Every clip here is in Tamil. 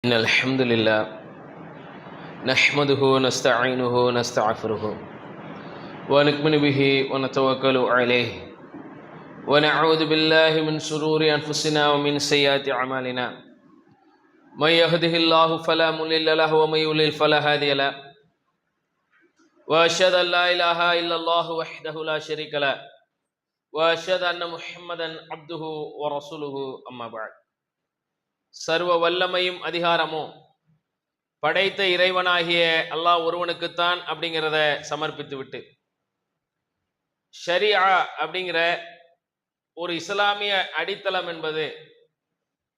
إن الحمد لله نحمده ونستعينه ونستغفره ونؤمن به ونتوكل عليه ونعوذ بالله من شرور أنفسنا ومن سيئات أعمالنا من يهده الله فلا مضل له ومن يضلل فلا هادي له وأشهد أن لا إله إلا الله وحده لا شريك له وأشهد أن محمدا عبده ورسوله أما بعد சர்வ வல்லமையும் அதிகாரமும் படைத்த இறைவனாகிய அல்லாஹ் ஒருவனுக்குத்தான் அப்படிங்கிறத சமர்ப்பித்து விட்டு ஷரியா அப்படிங்கிற ஒரு இஸ்லாமிய அடித்தளம் என்பது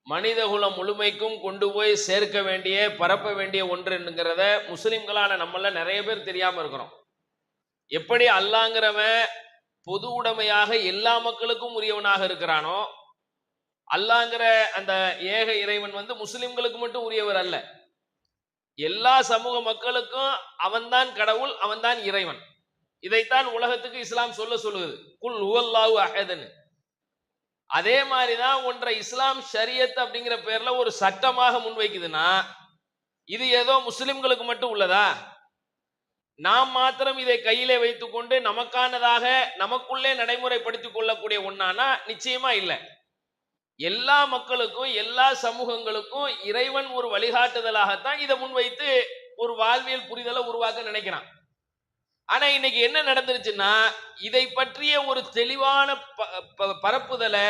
மனிதகுலம் முழுமைக்கும் கொண்டு போய் சேர்க்க வேண்டிய பரப்ப வேண்டிய ஒன்றுங்கிறத முஸ்லிம்களான நம்மள நிறைய பேர் தெரியாம இருக்கிறோம். எப்படி அல்லாங்கிறவன் பொது உடைமையாக எல்லா மக்களுக்கும் உரியவனாக இருக்கிறானோ, அல்லாங்கிற அந்த ஏக இறைவன் முஸ்லிம்களுக்கு மட்டும் உரியவர் அல்ல, எல்லா சமூக மக்களுக்கும் அவன்தான் கடவுள், அவன்தான் இறைவன். இதைத்தான் உலகத்துக்கு இஸ்லாம் சொல்லுது, குல் ஹுவல்லாஹு அஹத்னு. அதே மாதிரிதான் ஒன்றை இஸ்லாம் ஷரியத் அப்படிங்கிற பேர்ல ஒரு சட்டமாக முன்வைக்குதுன்னா, இது ஏதோ முஸ்லிம்களுக்கு மட்டும் உள்ளதா? நாம் மாத்திரம் இதை கையிலே வைத்துக்கொண்டு நமக்கானதாக நமக்குள்ளே நடைமுறைப்படுத்திக் கொள்ளக்கூடிய ஒன்னானா நிச்சயமா இல்லை. எல்லா மக்களுக்கும் எல்லா சமூகங்களுக்கும் இறைவன் ஒரு வழிகாட்டுதலாகத்தான் இதை முன்வைத்து ஒரு வாழ்வியல் புரிதலை உருவாக்க நினைக்கிறான். ஆனா இன்னைக்கு என்ன நடந்துருச்சுன்னா, இதை பற்றிய ஒரு தெளிவான பரப்புதலை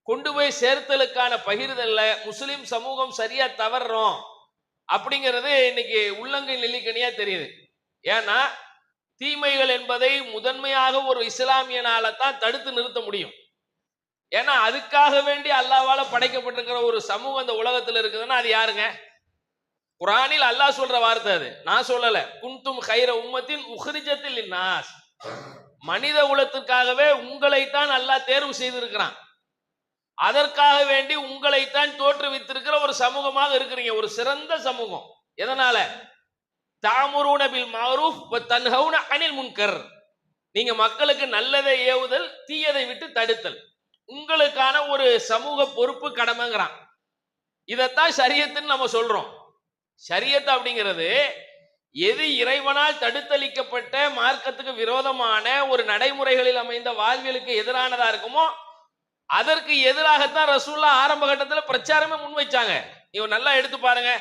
கொண்டு போய் சேர்த்தலுக்கான பகிர்தல்ல முஸ்லிம் சமூகம் சரியா தவறுறோம் அப்படிங்கிறது இன்னைக்கு உள்ளங்கை நெல்லிக்கனியா தெரியுது. ஏன்னா தீமைகள் என்பதை முதன்மையாக ஒரு இஸ்லாமியனால தான் தடுத்து நிறுத்த முடியும். ஏன்னா அதுக்காக வேண்டி அல்லாஹ்வால படைக்கப்பட்டிருக்கிற ஒரு சமூகம் அந்த உலகத்தில் இருக்குதுன்னா அது யாருங்க? குர்ஆனில் அல்லாஹ் சொல்ற வார்த்தை அது, நான் சொல்லல. குன்தும் கைர உம்மத்தின் உஹ்ரிஜத்தில் லின்னாஸ், மனித குலத்திற்காகவே உங்களைத்தான் அல்லாஹ் தேர்வு செய்திருக்கிறான். அதற்காக வேண்டி உங்களைத்தான் தோற்றுவித்திருக்கிற ஒரு சமூகமாக இருக்கிறீங்க, ஒரு சிறந்த சமூகம். எதனால? தஅமுருன பில் மஅரூஃப் வ தன்ஹவுன அனில் முன்கர், நீங்க மக்களுக்கு நல்லதை ஏவுதல், தீயதை விட்டு தடுத்தல் உங்களுக்கான ஒரு சமூக பொறுப்பு கடமைங்கிறான். இதைத்தான் ஷரியத்துன்னு நம்ம சொல்றோம். ஷரியத் அப்படிங்கிறது எது இறைவனால் தடுத்தளிக்கப்பட்ட மார்க்கத்துக்கு விரோதமான ஒரு நடைமுறைகளில் அமைந்த வாழ்வியலுக்கு எதிரானதா இருக்குமோ அதற்கு எதிராகத்தான் ரசூலுல்லாஹ் ஆரம்ப கட்டத்தில் பிரச்சாரமே முன்வைச்சாங்க. இவன் நல்லா எடுத்து பாருங்க.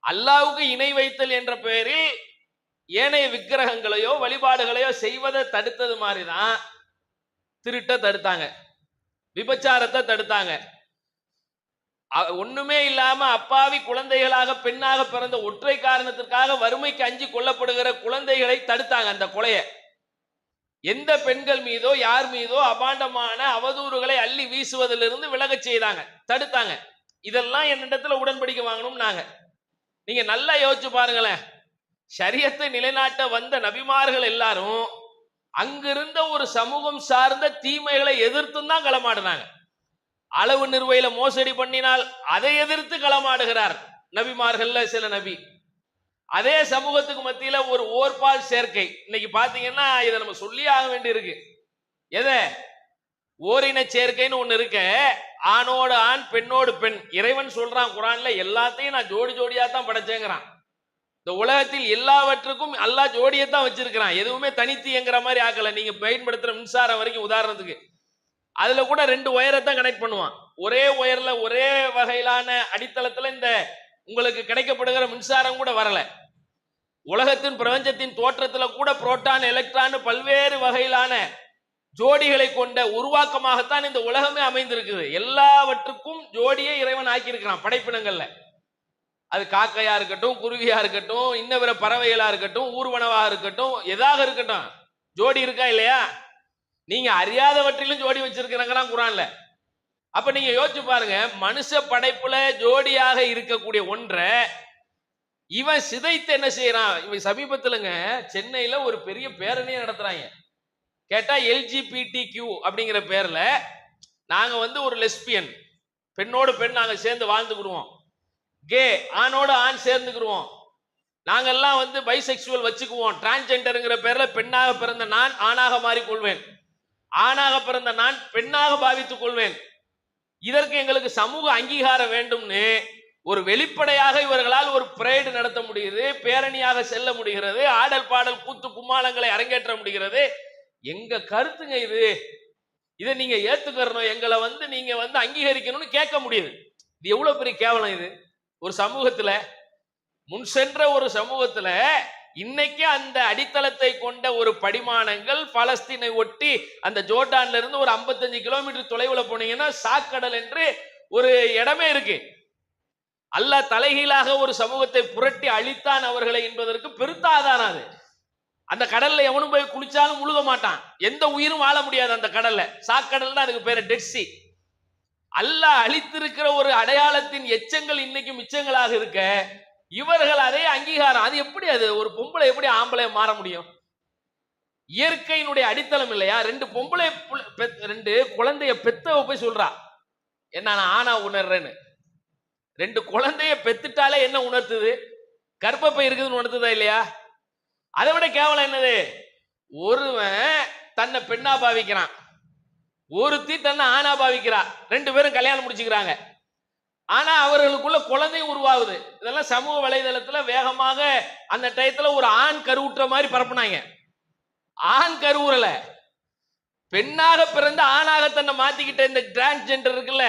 அல்லாஹ்வுக்கு இணை வைத்தல் என்ற பெயரில் ஏனைய விக்கிரகங்களையோ வழிபாடுகளையோ செய்வதை தடுத்தது மாதிரிதான் திருட்ட தடுத்தாங்க, விபச்சாரத்தை தடுத்தாங்க. ஒண்ணுமே இல்லாம அப்பாவி குழந்தைகளாக பெண்ணாக பிறந்த ஒற்றை காரணத்திற்காக வறுமைக்கு அஞ்சி கொல்லப்படுகிற குழந்தைகளை தடுத்தாங்க. அந்த கொலையை எந்த பெண்கள் மீதோ யார் மீதோ அபாண்டமான அவதூறுகளை அள்ளி வீசுவதிலிருந்து விலகச் செய்தாங்க, தடுத்தாங்க. இதெல்லாம் என்னிடத்துல உடன்படிக்கை வாங்கணும். நாங்க நீங்க நல்லா யோசிச்சு பாருங்களேன். ஷரியத்தை நிலைநாட்ட வந்த நபிமார்கள் எல்லாரும் அங்கிருந்த ஒரு சமூகம் சார்ந்த தீமைகளை எதிர்த்து தான் களமாடினாங்க. அளவு நிர்வையில மோசடி பண்ணினால் அதை எதிர்த்து களமாடுகிறார் நபிமார்கள்ல சில நபி. அதே சமூகத்துக்கு மத்தியில ஒரு ஓர்பால் சேர்க்கை, இன்னைக்கு பாத்தீங்கன்னா இதை நம்ம சொல்லி ஆக வேண்டி இருக்கு. எதை? ஓரின சேர்க்கைன்னு ஒண்ணு இருக்க, ஆணோடு ஆண் பெண்ணோடு பெண். இறைவன் சொல்றான் குர்ஆன்ல, எல்லாத்தையும் நான் ஜோடி ஜோடியா தான் படைச்சேங்கிறான். இந்த உலகத்தில் எல்லாவற்றுக்கும் அல்லாஹ் ஜோடியத்தான் வச்சிருக்கிறான், எதுவுமே தனித்து இயங்குற மாதிரி ஆக்கல. நீங்க பயன்படுத்துற மின்சாரம் வரைக்கும் உதாரணத்துக்கு அதுல கூட 2 ஒயரை கனெக்ட் பண்ணுவான். ஒரே ஒயர்ல ஒரே வகையிலான அடித்தளத்துல இந்த உங்களுக்கு கிடைக்கப்படுகிற மின்சாரம் கூட வரல. உலகத்தின் பிரபஞ்சத்தின் தோற்றத்துல கூட புரோட்டான் எலக்ட்ரான் பல்வேறு வகையிலான ஜோடிகளை கொண்ட உருவாக்கமாகத்தான் இந்த உலகமே அமைந்திருக்குது. எல்லாவற்றுக்கும் ஜோடியை இறைவன் ஆக்கியிருக்கிறான் படைப்பினங்கள்ல. அது காக்கையா இருக்கட்டும், குருவியா இருக்கட்டும், இன்னவர பறவைகளா இருக்கட்டும், ஊர்வனவா இருக்கட்டும், எதாக இருக்கட்டும், ஜோடி இருக்கா இல்லையா? நீங்க அறியாதவற்றிலும் ஜோடி வச்சிருக்கிறாங்க குர்ஆன்ல. அப்ப நீங்க யோசிச்சு பாருங்க, மனுஷ படைப்புல ஜோடியாக இருக்கக்கூடிய ஒன்றை இவன் சிதைத்து என்ன செய்யறான்? இவன் சமீபத்துலங்க சென்னையில ஒரு பெரிய பேரணியை நடத்துறாங்க. கேட்டா LGBTQ அப்படிங்கிற பேர்ல நாங்க ஒரு லெஸ்பியன், பெண்ணோடு பெண் நாங்க சேர்ந்து வாழ்ந்துக்கிடுவோம், கே ஆணோடு ஆண் சேர்ந்துக்கிடுவோம், நாங்கெல்லாம் பைசெக்சுவல் வச்சுக்குவோம், டிரான்ஸ்ஜெண்டருங்கிற பேர்ல பெண்ணாக பிறந்த நான் ஆணாக மாறிக்கொள்வேன், ஆணாக பிறந்த நான் பெண்ணாக பாவித்துக் கொள்வேன், இதற்கு எங்களுக்கு சமூக அங்கீகாரம் வேண்டும்னு ஒரு வெளிப்படையாக இவர்களால் ஒரு பிரேடு நடத்த முடியுது, பேரணியாக செல்ல முடிகிறது, ஆடல் பாடல் கூத்து கும்மாளங்களை அரங்கேற்ற முடிகிறது. எங்க கருத்துங்க இது, இதை நீங்க ஏத்துக்கறணும், எங்களை நீங்க அங்கீகரிக்கணும்னு கேட்க முடியுது. இது எவ்வளவு பெரிய கேவலம் இது. ஒரு சமூகத்துல, முன் சென்ற ஒரு சமூகத்துல இன்னைக்கு அந்த அடித்தளத்தை கொண்ட ஒரு படிமானங்கள் பலஸ்தீனை ஒட்டி அந்த ஜோர்டான்ல இருந்து ஒரு 55 கிலோமீட்டர் தொலைவுல போனீங்கன்னா சாக்கடல் என்று ஒரு இடமே இருக்கு. அல்லாஹ் தலைகீழாக ஒரு சமூகத்தை புரட்டி அழித்தான் அவர்களை என்பதற்கு பெருத்த ஆதாரம் அது. அந்த கடல்ல எவனும் போய் குளிச்சாலும் முழுக மாட்டான், எந்த உயிரும் வாழ முடியாது அந்த கடல்ல. சாக்கடல் தான் அதுக்கு பேரு, டெட் சி. அல்லாஹ் அழித்திருக்கிற ஒரு அடையாளத்தின் எச்சங்கள் இன்னைக்கு மிச்சங்களாக இருக்க இவர்கள் அதே அங்கீகாரம். அது எப்படி, அது ஒரு பொம்பளை எப்படி ஆம்பளை மாற முடியும்? இயற்கையினுடைய அடித்தளம் இல்லையா? ரெண்டு குழந்தைய பெத்தவ போய் சொல்றா என்ன நான் ஆனா உணர்றேன்னு. 2 குழந்தைய பெத்துட்டாலே என்ன உணர்த்துது? கர்ப்பப்பை இருக்குதுன்னு உணர்த்துதா இல்லையா? அதை விட கேவலம் என்னது? ஒருவன் தன்னை பெண்ணா பாவிக்கிறான், ஒருத்தி தன்னை ஆணா பாவிக்கிறா, 2 பேரும் கல்யாணம் முடிச்சுக்கிறாங்க. ஆனா அவர்களுக்குள்ள குழந்தை உருவாகுது. இதெல்லாம் சமூக வலைதளத்துல வேகமாக அந்த டயத்துல ஒரு ஆண் கருவுற்ற மாதிரி பரப்புனாங்க. ஆண் கருவுறல, பெண்ணாக பிறந்த ஆணாக தன்னை மாத்திக்கிட்ட இந்த டிரான்ஸ்ஜெண்டர் இருக்குல்ல,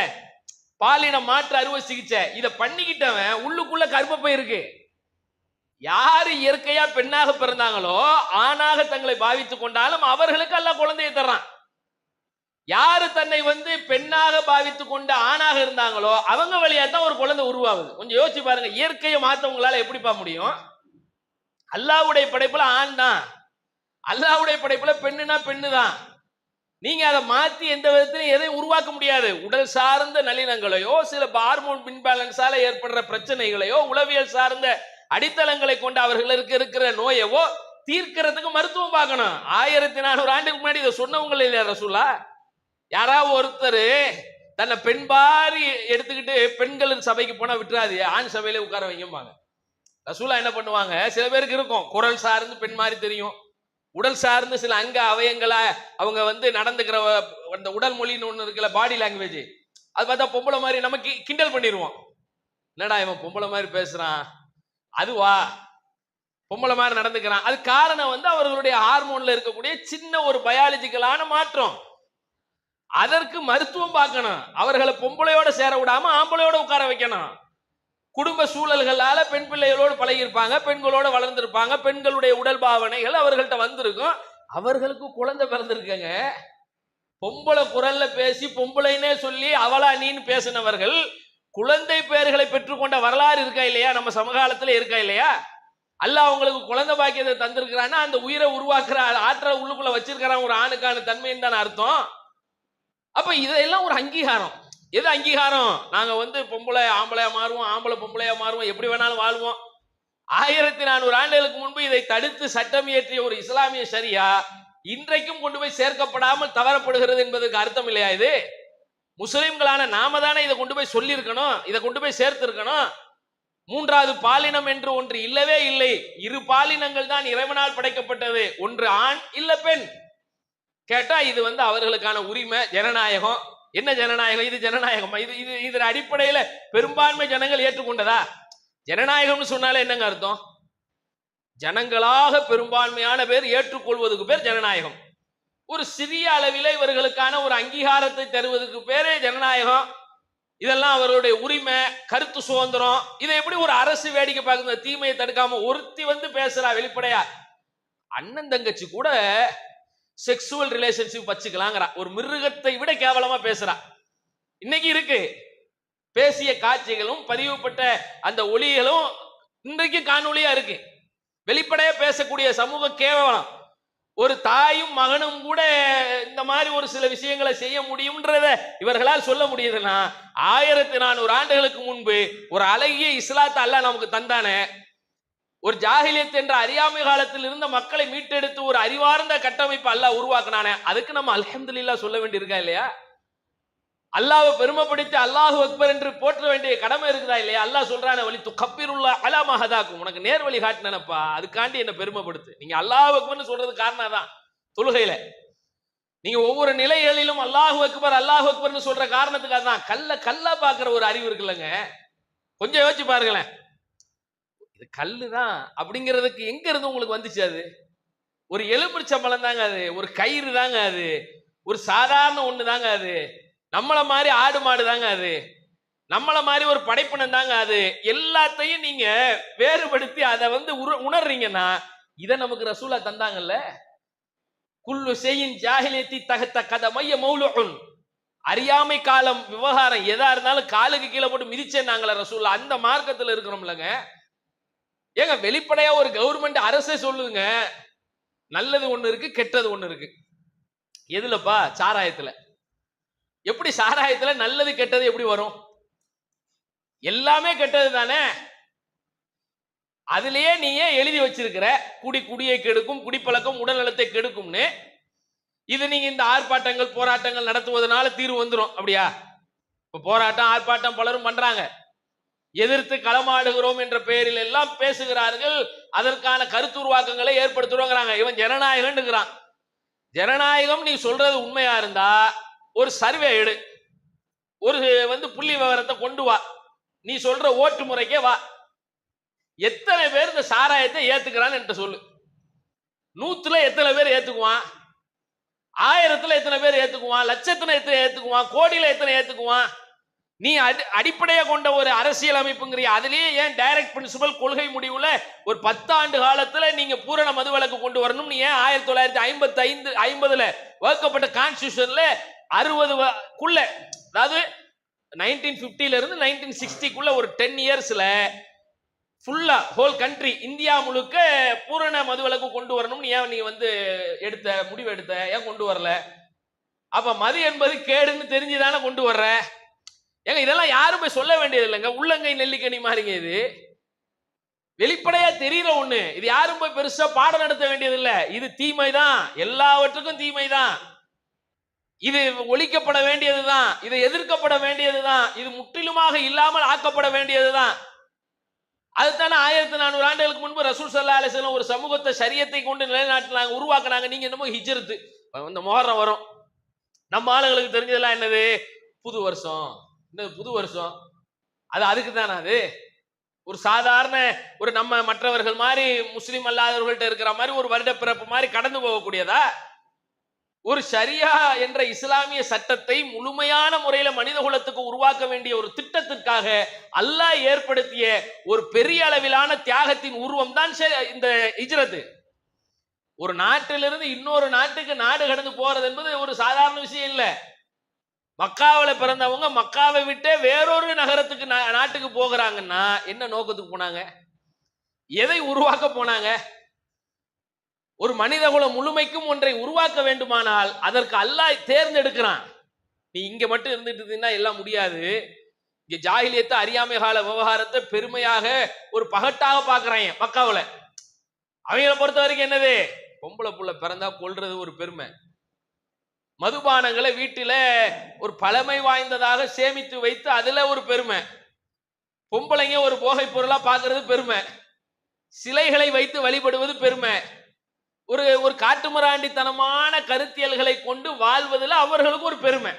பாலின மாற்று அறுவை சிகிச்சை, இத பண்ணிக்கிட்டவன் உள்ளுக்குள்ள கர்ப்பப்பை இருக்கு. யாரு இயற்கையா பெண்ணாக பிறந்தாங்களோ ஆணாக தங்களை பாவித்துக் கொண்டாலும் அவர்களுக்கு அல்லாஹ் குழந்தையை தர்றான். யாரு தன்னை பெண்ணாக பாவித்துக் கொண்டு ஆணாக இருந்தாங்களோ அவங்க வழியா தான் ஒரு குழந்தை உருவாகுது. கொஞ்சம் யோசிச்சு பாருங்க, இயற்கையை மாத்தவங்களால எப்படிப்பா முடியும்? அல்லாஹ்வுடைய படைப்புல ஆண் தான், அல்லாஹ்வுடைய படைப்புல பெண்ணுனா பெண்ணு தான். நீங்க அதை மாத்தி எந்த விதத்திலும் எதையும் உருவாக்க முடியாது. உடல் சார்ந்த நளினங்களையோ சில ஹார்மோன் பின்பேலன்ஸால ஏற்படுற பிரச்சனைகளையோ உளவியல் சார்ந்த அடித்தளங்களை கொண்டு அவர்களுக்கு இருக்கிற நோயவோ தீர்க்கிறதுக்கு மருத்துவம் பார்க்கணும். 1400 ஆண்டுக்கு முன்னாடி இதை சொன்னவங்க இல்லையா ரசூலா? யாராவது ஒருத்தர் தன்னை பெண்பாரி எடுத்துக்கிட்டு பெண்கள் சபைக்கு போனா விட்டுறாது, ஆண் சபையில உட்கார வைக்கும்பாங்க. ரசூலா என்ன பண்ணுவாங்க, சில பேருக்கு இருக்கும் குரல் சார்ந்து பெண் மாதிரி தெரியும், உடல் சார்ந்து சில அங்க அவயங்களா அவங்க நடந்துக்கிற அந்த உடல் மொழின்னு ஒண்ணு இருக்குல்ல, பாடி லாங்குவேஜ், அது பார்த்தா பொம்பளை மாதிரி நமக்கு கிண்டல் பண்ணிடுவோம். என்னடா இவன் பொம்பளை மாதிரி பேசுறான், அதுவா பொம்பளை மாதிரி நடந்துக்கிறான். அது காரணம் அவர்களுடைய ஹார்மோன்ல இருக்கக்கூடிய சின்ன ஒரு பயாலஜிக்கலான மாற்றம். அதற்கு மருத்துவம் பார்க்கணும். அவர்களை பொம்பளையோட சேர விடாம ஆம்பளையோட உட்கார வைக்கணும். குடும்ப சூழல்களால பெண் பிள்ளைகளோடு பழகிருப்பாங்க, பெண்களோட வளர்ந்திருப்பாங்க, பெண்களுடைய உடல் பாவனைகள் அவர்கள்ட்ட வந்திருக்கும், அவர்களுக்கு குழந்தை பிறந்திருக்கங்க. பொம்பளை குரல்ல பேசி பொம்பளைன்னே சொல்லி அவளா நீன்னு பேசினவர்கள் குழந்தை பெயர்களை பெற்றுக்கொண்ட வரலாறு இருக்கா இல்லையா? நம்ம சமகாலத்துல இருக்கா இல்லையா? அல்லாஹ் அவங்களுக்கு குழந்தை பாக்கியத்தை தந்திருக்கிறான்னா அந்த உயிரை உருவாக்குற ஆற்றலை உள்ளுக்குள்ள வச்சிருக்கிறான் ஒரு ஆணுக்கான தன்மைன்னு தானே அர்த்தம். அப்ப இதெல்லாம் ஒரு அங்கீகாரம். எது அங்கீகாரம்? நாங்க பொம்பளை ஆம்பளையா மாறுவோம், ஆம்பளை பொம்பளையா மாறுவோம், எப்படி வேணாலும் வாழ்வோம். 1400 ஆண்டுகளுக்கு முன்பு இதை தடுத்து சட்டம் இயற்றிய ஒரு இஸ்லாமிய ஷரியா இன்றைக்கும் கொண்டு போய் சேர்க்கப்படாமல் தவறப்படுகிறது என்பதற்கு அர்த்தம் இல்லையா? இது முஸ்லிம்களான நாம தானே இதை கொண்டு போய் சொல்லி இருக்கணும், இதை கொண்டு போய் சேர்த்து இருக்கணும். 3வது பாலினம் என்று ஒன்று இல்லவே இல்லை. 2 பாலினங்கள் தான் இறைவனால் படைக்கப்பட்டது, ஒன்று ஆண் இல்ல பெண். கேட்டா இது அவர்களுக்கான உரிமை, ஜனநாயகம். என்ன ஜனநாயகம்? இது ஜனநாயகம். இதன் அடிப்படையில பெரும்பான்மை ஜனங்கள் ஏற்றுக்கொண்டதா? ஜனநாயகம்னு சொன்னாலே என்னங்க அர்த்தம்? ஜனங்களாக பெரும்பான்மையான பேர் ஏற்றுக்கொள்வதற்கு பேர் ஜனநாயகம். ஒரு சிறிய அளவில் இவர்களுக்கான ஒரு அங்கீகாரத்தை தருவதற்கு பேரே ஜனநாயகம். இதெல்லாம் அவர்களுடைய உரிமை, கருத்து சுதந்திரம். இதை எப்படி ஒரு அரசு வேடிக்கை பார்க்குது? தீமையை தடுக்காம ஒருத்தி பேசுறா வெளிப்படையா, அண்ணன் தங்கச்சி கூட செக்ஸுவல் ரிலேஷன்ஷிப் வச்சுக்கலாங்கிறா, ஒரு மிருகத்தை விட கேவலமா பேசுறா. இன்னைக்கு இருக்கு. பேசிய காட்சிகளும் பதிவுப்பட்ட அந்த ஒளிகளும் இன்றைக்கு காணொலியா இருக்கு. வெளிப்படையா பேசக்கூடிய சமூக கேவலம். ஒரு தாயும் மகனும் கூட இந்த மாதிரி ஒரு சில விஷயங்களை செய்ய முடியும்ன்றத இவர்களால் சொல்ல முடியுதுன்னா 1400 ஆண்டுகளுக்கு முன்பு ஒரு அழகிய இஸ்லாத்தை அல்லாஹ் நமக்கு தந்தானே, ஒரு ஜாஹிலியத் என்ற அறியாமை காலத்தில் இருந்த மக்களை மீட்டெடுத்து ஒரு அறிவார்ந்த கட்டமைப்பு அல்லாஹ் உருவாக்குனானே, அதுக்கு நம்ம அல்ஹம்துலில்லாஹ் சொல்ல வேண்டியிருக்கா இல்லையா? அல்லாஹ்வை பெருமைப்படுத்தி அல்லாஹு அக்பர் என்று போற்ற வேண்டிய கடமை இருக்குதா இல்லையா? அல்லாஹ் சொல்றானே, வலி துகப்பிருல்லா அலா மா ஹதாக்கும், உனக்கு நேர் வழி காட்டினப்பா, அதுக்காண்டி என்ன பெருமைப்படுத்து. நீங்க அல்லாஹு அக்பர்னு சொல்றது காரணம் தான். தொழுகையில நீங்க ஒவ்வொரு நிலைகளிலும் அல்லாஹு அக்பர்னு சொல்ற காரணத்துக்காக தான். கல்லா பாக்குற ஒரு அறிவு இருக்குல்லங்க, கொஞ்சம் யோசிச்சு பாருங்களேன். இது கல்லு தான் அப்படிங்கிறதுக்கு எங்க இருந்து உங்களுக்கு வந்துச்சு? அது ஒரு எலுமிச்சம்பழம் தாங்க, அது ஒரு கயிறு தாங்க, அது ஒரு சாதாரண ஒண்ணு தாங்க, அது நம்மள மாதிரி ஆடு மாடு தாங்க, அது நம்மள மாதிரி ஒரு படைப்பினம் தாங்க. அது எல்லாத்தையும் நீங்க வேறுபடுத்தி அதை வந்து உணர்றீங்கன்னா இதை நமக்கு ரசூலா தந்தாங்கல்ல. குல்லு செய்யின் ஜாஹிலியத்தி தகத்த கதமைய மௌலுன், அறியாமை காலம் விவகாரம் எதா இருந்தாலும் காலுக்கு கீழே போட்டு மிதிச்சேன்னாங்களே ரசூலா. அந்த மார்க்கத்தில் இருக்கிறோம்லங்க. ஏங்க வெளிப்படையா ஒரு கவர்மெண்ட் அரசே சொல்லுங்க, நல்லது ஒண்ணு இருக்கு, கெட்டது ஒண்ணு இருக்கு. எதுலப்பா? சாராயத்துல. எப்படி சாராயத்துல நல்லது கெட்டது எப்படி வரும்? எல்லாமே கெட்டது தானே. அதுலயே நீயே எழுதி வச்சிருக்கிற குடியை கெடுக்கும், குடிப்பழக்கம் உடல் நலத்தை கெடுக்கும்னு. இது நீங்க இந்த ஆர்ப்பாட்டங்கள் போராட்டங்கள் நடத்துவதனால தீர்வு வந்துடும் அப்படியா? இப்ப போராட்டம் ஆர்ப்பாட்டம் பலரும் பண்றாங்க, எதிர்த்து களமாடுகிறோம் என்ற பெயரில் எல்லாம் பேசுகிறார்கள், அதற்கான கருத்துருவாக்கங்களை ஏற்படுத்துறோங்கிறாங்க. இவன் ஜனநாயகம். ஜனநாயகம் நீ சொல்றது உண்மையா இருந்தா ஒரு சர்வே எடு, ஒரு வந்து புள்ளி விவரத்தை கொண்டு வா, நீ சொல்ற ஓட்டு முறைக்கே வா. எத்தனை பேர் இந்த சாராயத்தை ஏத்துக்கிறான்னு என்கிட்ட சொல்லு. 100ல எத்தனை பேர் ஏத்துக்குவான்? 1000த்துல எத்தனை பேர் ஏத்துக்குவான்? லட்சத்துல எத்தனை ஏத்துக்குவான்? கோடியில எத்தனை ஏத்துக்குவான்? நீ அடிப்படையை கொண்ட ஒரு அரசியல் அமைப்புங்கிற அதுலயே ஏன் டைரக்ட் பிரின்சிபல் கொள்கை முடிவுல ஒரு 10 ஆண்டு காலத்துல நீங்க பூரண மதுவிலக்கு கொண்டு வரணும்? நீ ஏன் 1950ல வகுக்கப்பட்ட கான்ஸ்டிடியூஷன்ல 60க்குள்ள, அதாவது 1950ல இருந்து 1960க்குள்ள ஒரு 10 இயர்ஸ்ல ஃபுல்லா ஹோல் கண்ட்ரி இந்தியா முழுக்க பூரண மதுவிலக்கு கொண்டு வரணும். ஏன் நீ வந்து முடிவு எடுத்த? ஏன் கொண்டு வரல? அப்ப மது என்பது கேடுன்னு தெரிஞ்சுதானே கொண்டு வர்ற. ஏங்க இதெல்லாம் யாரும் போய் சொல்ல வேண்டியது இல்லைங்க, உள்ளங்கை நெல்லிக்கனி மாதிரிங்க. இது வெளிப்படையா தெரியுற ஒண்ணு, இது யாரும் போய் பெருசா பாடம் நடத்த வேண்டியது இல்ல. இது தீமைதான், எல்லாவற்றுக்கும் தீமைதான். இது ஒழிக்கப்பட வேண்டியதுதான், இது எதிர்க்கப்பட வேண்டியதுதான், இது முற்றிலுமாக இல்லாமல் ஆக்கப்பட வேண்டியதுதான். அதுதானே 1400 ஆண்டுகளுக்கு முன்பு ரசூல் ஸல்லல்லாஹு அலைஹி வஸல்லம் ஒரு சமூகத்தை ஷரியத்தை கொண்டு நிலைநாட்டினாங்க, உருவாக்குனாங்க. நீங்க என்னமோ ஹிஜ்ரத், இந்த முஹர்ரம் வரும், நம்ம ஆளுங்களுக்கு தெரிஞ்சதெல்லாம் என்னது? புது வருஷம். என்னது புது வருஷம்? அது அதுக்கு தானே. அது ஒரு சாதாரண ஒரு நம்ம மற்றவர்கள் மாதிரி முஸ்லிம் அல்லாதவர்கள்ட்ட இருக்கிற மாதிரி ஒரு வருட பிறப்பு மாதிரி கடந்து போகக்கூடியதா? ஒரு ஷரியா என்ற இஸ்லாமிய சட்டத்தை முழுமையான முறையில மனித குலத்துக்கு உருவாக்க வேண்டிய ஒரு திட்டத்திற்காக அல்லாஹ் ஏற்படுத்திய ஒரு பெரிய அளவிலான தியாகத்தின் உருவம் தான் இந்த ஹிஜ்ரத். ஒரு நாட்டிலிருந்து இன்னொரு நாட்டுக்கு நாடு கடந்து போறது என்பது ஒரு சாதாரண விஷயம் இல்ல. மக்காவில பிறந்தவங்க மக்காவை விட்டே வேறொரு நகரத்துக்கு நாட்டுக்கு போகிறாங்கன்னா என்ன நோக்கத்துக்கு போனாங்க? எதை உருவாக்க போனாங்க? ஒரு மனித குலம் முழுமைக்கும் ஒன்றை உருவாக்க வேண்டுமானால் அதற்கு அல்லாஹ் தேர்ந்தெடுக்கிறான். நீ இங்க மட்டும் இருந்துட்டு எல்லாம் முடியாது. இங்க ஜாஹிலியத்தை அறியாமை கால விவகாரத்தை பெருமையாக ஒரு பகட்டாக பாக்குறாங்க மக்காவுல. அவங்களை பொறுத்த வரைக்கும் என்னது? பொம்பளை புள்ள பிறந்தா கொல்றது ஒரு பெருமை, மதுபானங்களை வீட்டில ஒரு பழமை வாய்ந்ததாக சேமித்து வைத்து அதுல ஒரு பெருமை, பொம்பளைங்க ஒரு போகை பொருளா பாக்குறது பெருமை, சிலைகளை வைத்து வழிபடுவது பெருமை, ஒரு ஒரு காட்டுமிராண்டித்தனமான கருத்தியல்களை கொண்டு வாழ்வதில் அவர்களுக்கு ஒரு பெருமை.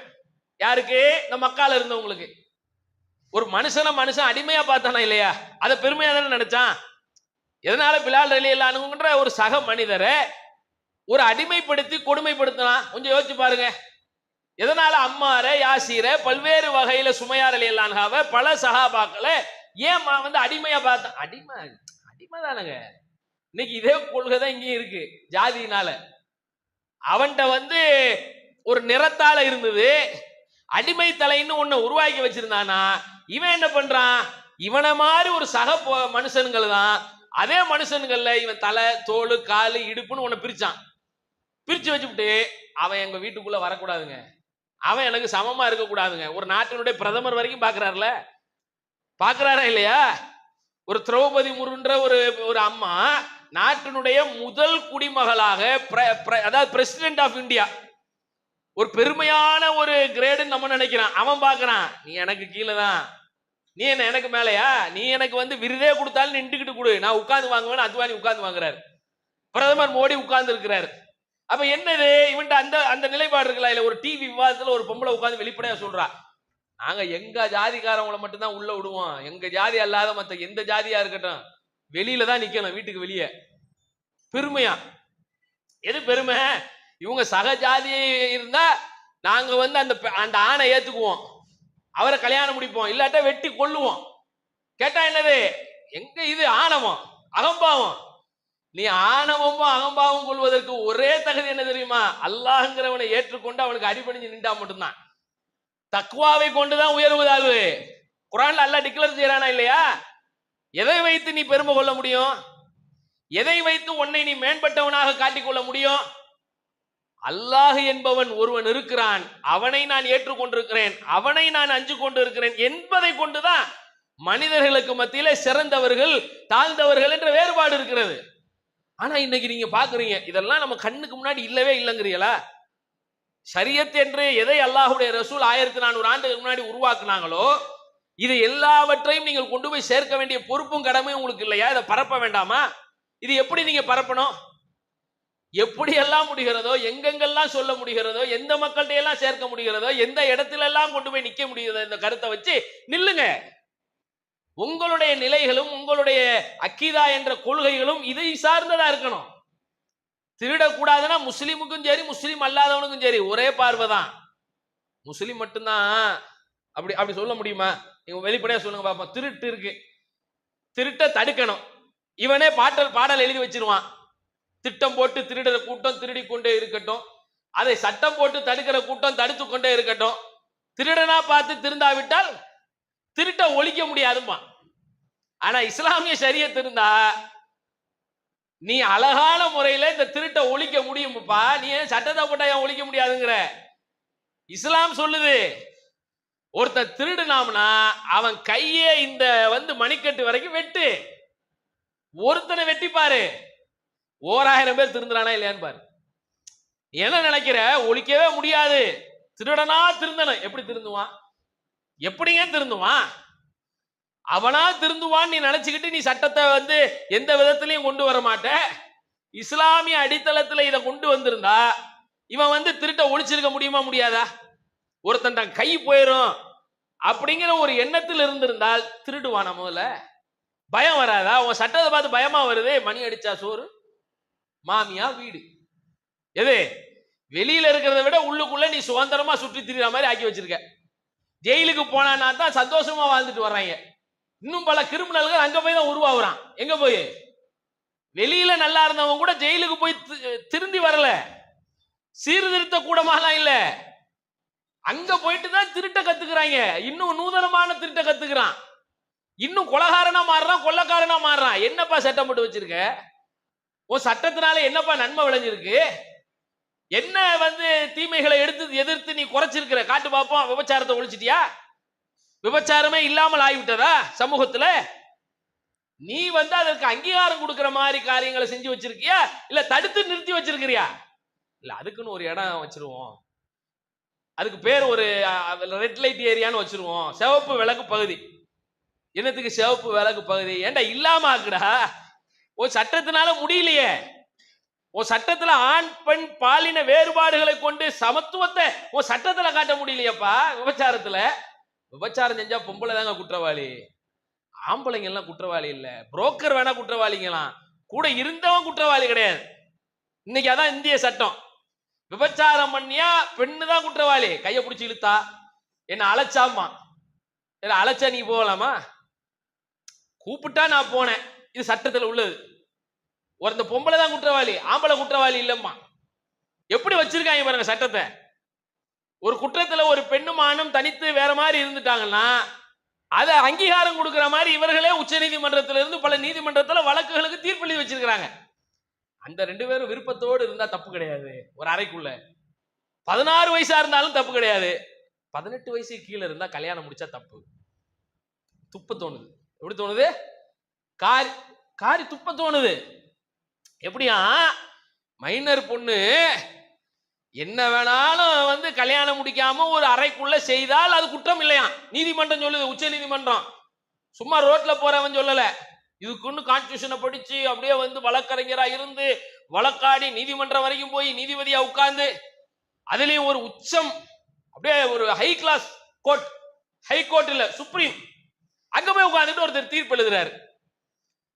யாருக்கு? இந்த மக்கால இருந்தவங்களுக்கு. ஒரு மனுஷன் அடிமையா பார்த்தானா இல்லையா? அதை பெருமையா தானே நினைச்சான். எதனால பிலால் ரலியல்லாஹு அன்ஹுன்ற ஒரு சக மனிதரை ஒரு அடிமைப்படுத்தி கொடுமைப்படுத்தினான்? கொஞ்சம் யோசிச்சு பாருங்க. எதனால அம்மார யாசீர பல்வேறு வகையில சுமையார் ரலியல்லாஹு அன்ஹாவை பல சஹாபாக்களை ஏன் வந்து அடிமையா பார்த்தான்? அடிமை தானங்க. இன்னைக்கு இதே கொள்கை தான் இங்கேயும் இருக்கு. ஜாதியினால அவன்கிட்ட வந்து ஒரு நிறத்தால இருந்தது, அடிமை தலைன்னு ஒண்ணு உருவாக்கி வச்சிருந்தானா, இவன் என்ன பண்றான்? இவனை மாதிரி ஒரு சக மனுஷன்கள் தான் அதே மனுஷன்கள்ல இவன் தலை தோல் காலு இடுப்புன்னு ஒண்ணு பிரிச்சான். பிரிச்சு வச்சுட்டு அவன் எங்க வீட்டுக்குள்ள வரக்கூடாதுங்க, அவன் எனக்கு சமமா இருக்க கூடாதுங்க. ஒரு நாட்டினுடைய பிரதமர் வரைக்கும் பாக்குறாருல, பாக்குறாரா இல்லையா? ஒரு திரௌபதி முர்முன்ற ஒரு அம்மா நாட்டினுடைய முதல் குடிமகளாக, அதாவது பிரசிடென்ட் ஆஃப் இந்தியா, ஒரு பெருமையான ஒரு கிரேடுன்னு நம்ம நினைக்கிறான். அவன் பாக்குறான், நீ எனக்கு கீழே தான், நீ என்ன எனக்கு மேலையா? நீ எனக்கு வந்து விருதே கொடுத்தாலும் நின்றுக்கிட்டு கொடு, நான் உட்கார்ந்து வாங்குவேன். அத்வானி உட்கார்ந்து வாங்குறாரு, பிரதமர் மோடி உட்கார்ந்து இருக்கிறாரு. அப்ப என்னது இவன்ட்ட அந்த அந்த நிலைப்பாடு இருக்குல்ல. இல்ல ஒரு டிவி விவாதத்துல ஒரு பொம்பளை உட்கார்ந்து வெளிப்படையா சொல்றா, நாங்க எங்க ஜாதிக்காரவங்களை மட்டும்தான் உள்ள விடுவோம். எங்க ஜாதி அல்லாத மத்த எந்த ஜாதியா இருக்கட்டும் வெளியில தான் நிக்கணும், வீட்டுக்கு வெளியே. பெருமையா? எது பெருமை? இவங்க சக ஜாதி இருந்தா நாங்க வந்து அந்த ஆணை ஏத்துக்குவோம், அவரை கல்யாணம் முடிப்போம், இல்லாட்ட வெட்டி கொள்ளுவோம். கேட்டா என்னது? எங்க இது ஆணவம், அகம்பாவம். நீ ஆணவமும் அகம்பாவம் கொள்வதற்கு ஒரே தகுதி என்ன தெரியுமா? அல்லாஹ்ங்கிறவனை ஏற்றுக்கொண்டு அவனுக்கு அடிபணிஞ்சு நின்றா மட்டும்தான். தக்வாவை கொண்டுதான் உயர்வு தாழ்வு. குர்ஆன்ல அல்லாஹ் டிக்ளேர் செய்யறானா இல்லையா? எதை வைத்து நீ பெருமை கொள்ள முடியும்? எதை வைத்து உன்னை நீ மேம்பட்டவனாக காட்டிக்கொள்ள முடியும்? அல்லாஹ் என்பவன் ஒருவன் இருக்கிறான், அவனை நான் ஏற்றுக்கொண்டிருக்கிறேன், அவனை நான் அஞ்சு கொண்டு இருக்கிறேன் என்பதை கொண்டுதான் மனிதர்களுக்கு மத்தியிலே சிறந்தவர்கள் தாழ்ந்தவர்கள் என்ற வேறுபாடு இருக்கிறது. ஆனா இன்னைக்கு நீங்க பாக்குறீங்க, இதெல்லாம் நம்ம கண்ணுக்கு முன்னாடி இல்லவே இல்லைங்கிறீங்களா? ஷரியத் என்று எதை அல்லாஹ்வுடைய ரசூல் 1400 ஆண்டுகளுக்கு முன்னாடி உருவாக்குனாங்களோ இது எல்லாவற்றையும் நீங்கள் கொண்டு போய் சேர்க்க வேண்டிய பொறுப்பும் கடமையும் உங்களுக்கு இல்லையா? இதை பரப்ப வேண்டாமா? இது எப்படி நீங்க பரப்பணும்? எப்படி எல்லாம் முடிகிறதோ, எங்கெங்கெல்லாம் சொல்ல முடிகிறதோ, எந்த மக்கள்கிட்ட எல்லாம் சேர்க்க முடிகிறதோ, எந்த இடத்துல எல்லாம் கொண்டு போய் நிக்க முடியுதோ, இந்த கருத்தை வச்சு நில்லுங்க. உங்களுடைய நிலைகளும் உங்களுடைய அக்கீதா என்ற கொள்கைகளும் இதை சார்ந்ததா இருக்கணும். திருடக்கூடாதுன்னா முஸ்லீமுக்கும் சரி முஸ்லீம் அல்லாதவனுக்கும் சரி ஒரே பார்வைதான். முஸ்லீம் மட்டும்தான் அப்படி அப்படி சொல்ல முடியுமா? நீங்க வெளிப்படையா சொல்லுங்க பாப்போம். திருட்டு இருக்கு, திருட்ட தடுக்கணும். இவனே பாடல் எழுதி வச்சிருவான், திட்டம் போட்டு திருடுற கூட்டம் திருடி கொண்டே இருக்கட்டும், அதை சட்டம் போட்டு தடுக்கிற கூட்டம் தடுத்து கொண்டே இருக்கட்டும். திருடனா பார்த்து திருந்தாவிட்டால் திருட்ட ஒழிக்க முடியாதுமா. ஆனா இஸ்லாமிய ஷரியத் இருந்தா நீ அழகான முறையில இந்த திருட்ட ஒழிக்க முடியும்ப்பா. நீ ஏன் சட்டத்தை போட்டா ஏன் ஒழிக்க முடியாதுங்கிற? இஸ்லாம் சொல்லுது, ஒருத்தர் திருடுனாம்னா அவன் கையே இந்த வந்து மணிக்கட்டு வரைக்கும் வெட்டு. ஒருத்தனை வெட்டி பாரு, 1000 பேர் திருந்துறானா இல்லையான்னு பாரு. என்ன நினைக்கிற? ஒழிக்கவே முடியாது. திருடனா திருந்தணும். எப்படி திருந்துவான்? எப்படிங்க திருந்துவான்? அவனா திருந்துவான் நீ நினைச்சுக்கிட்டு நீ சட்டத்தை வந்து எந்த விதத்திலையும் கொண்டு வர மாட்ட. இஸ்லாமிய அடித்தளத்தில் இதை கொண்டு வந்திருந்தா இவன் வந்து திருட்ட ஒழிச்சிருக்க முடியுமா? முடியாதா? ஒருத்தன் தான் கை போயிரும் அப்படிங்கிற ஒரு எண்ணத்தில் இருந்திருந்தால் திருடுவானா? முதல்ல பயம் வராதா? உன் சட்டத்தை பார்த்து பயமா வருது. மணி அடிச்சா சோறு, மாமியா வீடு. எது வெளியில இருக்கிறத விட உள்ளுக்குள்ள நீ சுதந்திரமா சுற்றி திரிகிற மாதிரி ஆக்கி வச்சிருக்க. ஜெயிலுக்கு போனா தான் சந்தோஷமா வாழ்ந்துட்டு வர்றாங்க. இன்னும் பல கிரிமினல்கள் அங்க போய் தான் உருவாகுறான். எங்க போய்? வெளியில நல்லா இருந்தவங்க கூட ஜெயிலுக்கு போய் திருந்தி வரல. சீர்திருத்த கூடமாலாம் இல்ல, அங்க போயிட்டு தான் திருட்ட கத்துக்கிறாங்க. இன்னும் நூதனமான திருட்ட கத்துக்கிறான். இன்னும் கொலகாரனா மாறுறான், கொள்ளக்காரனா மாறுறான். என்னப்பா சட்டம் போட்டு வச்சிருக்க? உன் சட்டத்தினால என்னப்பா நன்மை விளைஞ்சிருக்கு? என்ன வந்து தீமைகளை எதிர்த்து நீ குறைச்சிருக்கிற? காட்டு பாப்போம். விபச்சாரத்தை ஒழிச்சிட்டியா? விபச்சாரமே இல்லாமல் ஆகிவிட்டதா சமூகத்துல? நீ வந்து அதற்கு அங்கீகாரம் கொடுக்கிற மாதிரி காரியங்களை செஞ்சு வச்சிருக்கியா, இல்ல தடுத்து நிறுத்தி வச்சிருக்கிறியா? இல்ல அதுக்குன்னு ஒரு இடம் வச்சிருவோம், அதுக்கு பேர் ஒரு ரெட் லைட் ஏரியான்னு வச்சிருவோம், சிவப்பு விளக்கு பகுதி. என்னத்துக்கு சிவப்பு விளக்கு பகுதி? ஏண்டா இல்லாம ஆக்குடா. உன் சட்டத்தினால முடியலையே. உன் சட்டத்துல ஆண் பெண் பாலின வேறுபாடுகளை கொண்டு சமத்துவத்தை உன் சட்டத்துல காட்ட முடியலையப்பா. விபச்சாரத்துல விபச்சாரம் செஞ்சா பொம்பளை தாங்க குற்றவாளி, ஆம்பளைங்க எல்லாம் குற்றவாளி இல்ல. புரோக்கர் வேணா குற்றவாளிங்களாம், கூட இருந்தவன் குற்றவாளி கிடையாது. இன்னைக்கு அதான் இந்திய சட்டம். விபச்சாரம் பண்ணியா பெண்ணு தான் குற்றவாளி. கையை பிடிச்சி இழுத்தா, என்ன அழைச்சாமா, அழைச்சா நீ போகலாமா? கூப்பிட்டா நான் போனேன், இது சட்டத்தில் உள்ளது. ஒருத்த பொம்பளை தான் குற்றவாளி, ஆம்பளை குற்றவாளி இல்லம்மா. எப்படி வச்சிருக்காங்க பாருங்க சட்டத்தை. ஒரு குற்றத்துல ஒரு பெண்ணும் ஆணும் தனித்து வேற மாதிரி இருந்துட்டாங்கன்னா அதை அங்கீகாரம் கொடுக்கிற மாதிரி இவர்களே உச்ச நீதிமன்றத்திலிருந்து பல நீதிமன்றத்தில் வழக்குகளுக்கு தீர்ப்பு எழுதி வச்சிருக்கிறாங்க. அந்த 2 பேரும் விருப்பத்தோடு இருந்தா தப்பு கிடையாது. ஒரு அறைக்குள்ள 16 வயசா இருந்தாலும் தப்பு கிடையாது. 18 வயசு கீழே இருந்தா கல்யாணம் முடிச்சா தப்பு. துப்ப தோணுது. எப்படி தோணுது? காரி துப்ப தோணுது. எப்படியா? மைனர் பொண்ணு என்ன வேணாலும் வந்து கல்யாணம் முடிக்காம ஒரு அறைக்குள்ள செய்தால் அது குற்றம் இல்லையா? நீதிமன்றம் சொல்லுது, உச்ச நீதிமன்றம். சும்மா ரோட்ல போறவன் சொல்லல. இதுக்குன்னு கான்ஸ்டிடியூஷனை படிச்சு அப்படியே வந்து வழக்கறிஞரா இருந்து வழக்காடி நீதிமன்றம் வரைக்கும் போய் நீதிபதியா உட்கார்ந்து அதுலயும் ஒரு உச்சம் அப்படியே ஒரு ஹை கிளாஸ் கோர்ட் ஹைகோர்ட்ல சுப்ரீம், அங்க போய் உட்கார்ந்துட்டு ஒருத்தர் தீர்ப்பு எழுதுறாரு.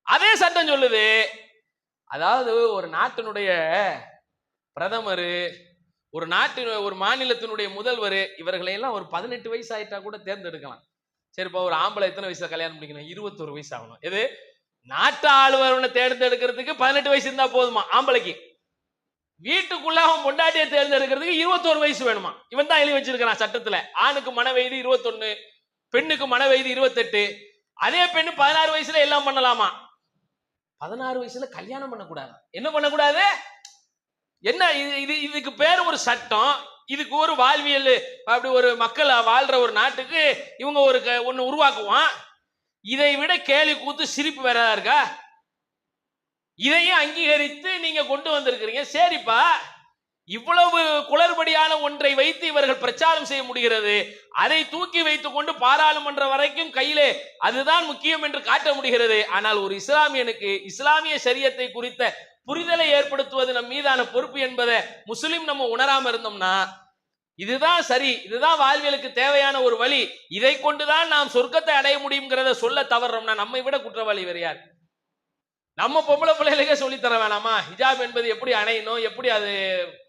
அதே சட்டம் சொல்லுது, அதாவது ஒரு நாட்டினுடைய பிரதமர், ஒரு நாட்டின் ஒரு மாநிலத்தினுடைய முதல்வர், இவர்களை எல்லாம் ஒரு 18 வயசு ஆயிட்டா கூட தேர்ந்தெடுக்கலாம். சரிப்பா, ஒரு ஆம்பளை எத்தனை வயசுல கல்யாணம் பண்ணிக்கணும்? 21 வயசு ஆகணும். எது, நாட்டு ஆளுநர்களை தேர்ந்தெடுக்கிறதுக்கு 18 வயசு இருந்தா போதுமா ஆம்பளைக்கு. வீட்டுக்குள்ள அவன் பொண்டாட்டியை தேர்ந்தெடுக்கிறதுக்கு 21 வயசு வேணுமா. இவன் தான் எழுதி வச்சிருக்கான் சட்டத்துல. ஆணுக்கு மன வயது 21, பெண்ணுக்கு மன வயது 28. அதே பெண்ணு 16 வயசுல எல்லாம் பண்ணலாமா. 16 வயசுல கல்யாணம் பண்ணக்கூடாது. என்ன பண்ணக்கூடாது? என்ன இதுக்கு பேரு ஒரு சட்டம், இதுக்கு ஒரு வாழ்வியல், அப்படி ஒரு மக்கள் வாழ்ற ஒரு நாட்டுக்கு இவங்க ஒரு ஒண்ணு உருவாக்குவான். இதை விட கேலி கூத்து சிரிப்பு வேற இருக்கா? இதையும் அங்கீகரித்து நீங்க கொண்டு வந்திருக்கிறீங்க. சரிப்பா, இவ்வளவு குளறுபடியான ஒன்றை வைத்து இவர்கள் பிரச்சாரம் செய்ய முடிகிறது. அதை தூக்கி வைத்துக் கொண்டு பாராளுமன்ற வரைக்கும் கையிலே அதுதான் முக்கியம் என்று காட்ட முடிகிறது. ஆனால் ஒரு இஸ்லாமியனுக்கு இஸ்லாமிய ஷரியத்தை குறித்த புரிதலை ஏற்படுத்துவது நம் மீதான பொறுப்பு என்பதை முஸ்லிம் நம்ம உணராம இருந்தோம்னா, இதுதான் சரி, இதுதான் வாழ்வியலுக்கு தேவையான ஒரு வழி, இதை கொண்டுதான் நாம் சொர்க்கத்தை அடைய முடியுங்கிறத சொல்ல தவறோம்னா நம்மை விட குற்றவாளி வேற யார்? நம்ம பொம்பளை பிள்ளைகளுக்கே சொல்லி தர வேணாமா ஹிஜாப் என்பது எப்படி அணையணும், எப்படி அது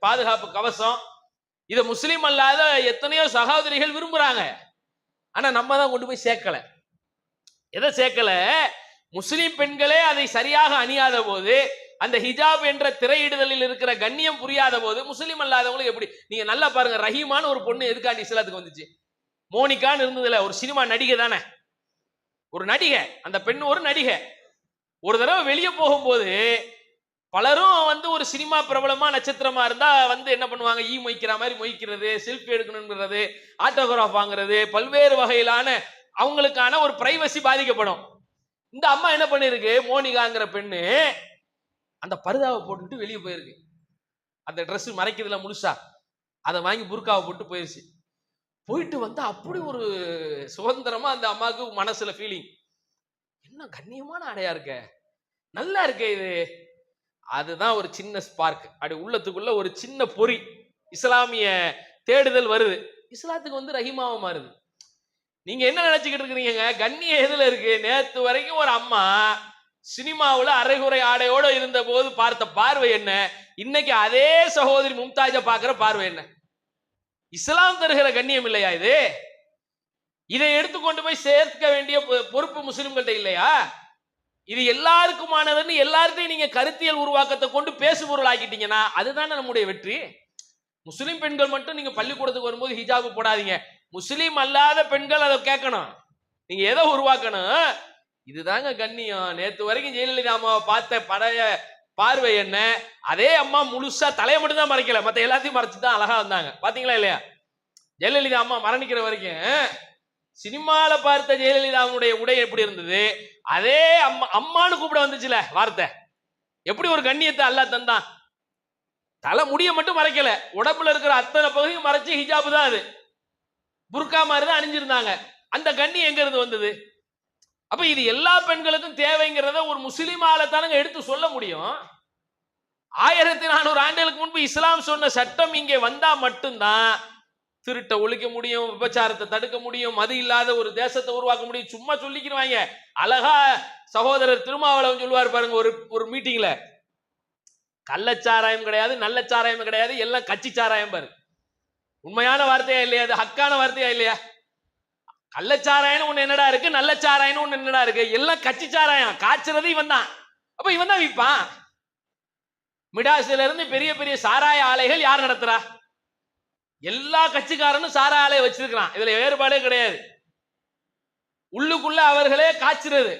பாதுகாப்பு கவசம்? இதை முஸ்லீம் அல்லாத எத்தனையோ சகோதரிகள் விரும்புறாங்க. ஆனா நம்ம தான் கொண்டு போய் சேர்க்கல. எதை சேர்க்கல? முஸ்லீம் பெண்களே அதை சரியாக அணியாத போது, அந்த ஹிஜாப் என்ற திரையிடுதலில் இருக்கிற கண்ணியம் புரியாத போது முஸ்லீம் அல்லாதவங்களுக்கு எப்படி? நீங்க நல்லா பாருங்க, ரஹீமான ஒரு பொண்ணு எதுக்காண்டி இஸ்லாத்துக்கு வந்துச்சு? மோனிகான்னு இருந்ததுல ஒரு சினிமா நடிகை தானே, ஒரு நடிகை. அந்த பெண் ஒரு நடிகை. ஒரு தடவை வெளியே போகும்போது பலரும் வந்து ஒரு சினிமா பிரபலமா நட்சத்திரமா இருந்தா வந்து என்ன பண்ணுவாங்க, மொய்க்கிற மாதிரி மொய்க்கிறது, செல்ஃபி எடுக்கணுங்கிறது, ஆட்டோகிராஃப் வாங்குறது, பல்வேறு வகையிலான அவங்களுக்கான ஒரு பிரைவசி பாதிக்கப்படும். இந்த அம்மா என்ன பண்ணிருக்கு, மோனிகாங்கிற பெண்ணு அந்த பருதாவை போட்டுட்டு வெளியே போயிருக்கு. அந்த ட்ரெஸ் மறைக்கிறதுல முழுசா அதை வாங்கி புர்காவை போட்டு போயிருச்சு. போயிட்டு வந்து அப்படி ஒரு சுதந்திரமா அந்த அம்மாவுக்கு மனசுல ஃபீலிங், என்ன கண்ணியமான ஆடையா இருக்க, நல்லா இருக்கே இது. அதுதான் ஒரு சின்ன ஸ்பார்க், அப்படி உள்ளத்துக்குள்ள ஒரு சின்ன பொறி, இஸ்லாமிய தேடுதல் வருது. இஸ்லாத்துக்கு வந்து ரஹீமாவை மாறுது. நீங்க என்ன நினைச்சுக்கிட்டு இருக்கிறீங்க, கண்ணியம் எதுல இருக்கு? நேத்து வரைக்கும் ஒரு அம்மா சினிமாவில் அரைகுறை ஆடையோட இருந்த போது பார்த்த பார்வை என்ன, இன்னைக்கு அதே சகோதரி மும்தாஜை பார்க்கிற பார்வை என்ன? இஸ்லாம் தருகிற கண்ணியம் இல்லையா இது? இதை எடுத்துக்கொண்டு போய் சேர்க்க வேண்டிய பொறுப்பு முஸ்லிம்கள்ட்ட இல்லையா? இது எல்லாருக்குமானதுன்னு எல்லார்ட்டையும் நீங்க கருத்தியல் உருவாக்கத்தை கொண்டு பேசுபொருள் ஆக்கிட்டீங்கன்னா அதுதானே நம்முடைய வெற்றி. முஸ்லிம் பெண்கள் மட்டும் நீங்க பள்ளிக்கூடத்துக்கு வரும்போது ஹிஜாபு போடாதீங்க, முஸ்லீம் அல்லாத பெண்கள் அதை கேட்கணும். நீங்க எதை உருவாக்கணும்? இதுதாங்க கண்ணியம். நேத்து வரைக்கும் ஜெயலலிதா அம்மாவை பார்த்த பழைய பார்வை என்ன? அதே அம்மா முழுசா தலையை மட்டும் தான் மறைக்கல, மற்ற எல்லாத்தையும் மறைச்சுதான் அழகா வந்தாங்க. பாத்தீங்களா இல்லையா? ஜெயலலிதா அம்மா மரணிக்கிற வரைக்கும் சினிமால பார்த்த ஜெயலலிதாவுடைய உடை எப்படி இருந்தது, அதே அம்மா அம்மானு கூப்பிட வந்துச்சுல வார்த்தை. எப்படி ஒரு கண்ணியத்தை அல்லாஹ் தந்தான். தலை முடிய மட்டும் மறைக்கல, உடம்புல இருக்கிற அத்தனை பகுதியும் மறைச்சு ஹிஜாபு தான், அது புர்கா மாதிரி தான் அணிஞ்சிருந்தாங்க. அந்த கண்ணியம் எங்க இருந்து வந்தது? அப்ப இது எல்லா பெண்களுக்கும் தேவைங்கிறத ஒரு முஸ்லிமால தானங்க எடுத்து சொல்ல முடியும். 1400 ஆண்டுகளுக்கு முன்பு இஸ்லாம் சொன்ன சட்டம் இங்கே வந்தா மட்டும்தான் திருட்டை ஒழிக்க முடியும், விபச்சாரத்தை தடுக்க முடியும், மது இல்லாத ஒரு தேசத்தை உருவாக்க முடியும். சும்மா சொல்லிக்கிறாங்க. அழகா சகோதரர் திருமாவளவன் சொல்லுவார் பாருங்க ஒரு மீட்டிங்ல, கள்ளச்சாராயம் கிடையாது, நல்ல சாராயம் கிடையாது, எல்லாம் கட்சி சாராயம் பாரு. உண்மையான வார்த்தையா இல்லையா? அது ஹக்கான வார்த்தையா இல்லையா? கள்ளச்சாராயம் ஒண்ணு என்னடா இருக்கு, நல்ல சாராயம் ஒண்ணு என்னடா இருக்கு? எல்லாம் கட்சி சாராயம். காய்ச்சறது இவன் தான். அப்ப இவன் தான் விற்பான். மிடாசில இருந்து பெரிய பெரிய சாராய ஆலைகள் யார் நடத்துறா? எல்லா கட்சிக்காரனும் சாராய ஆலையை வச்சிருக்கிறான். இதுல வேறுபாடே கிடையாது. உள்ளுக்குள்ள அவர்களே காய்ச்சறது,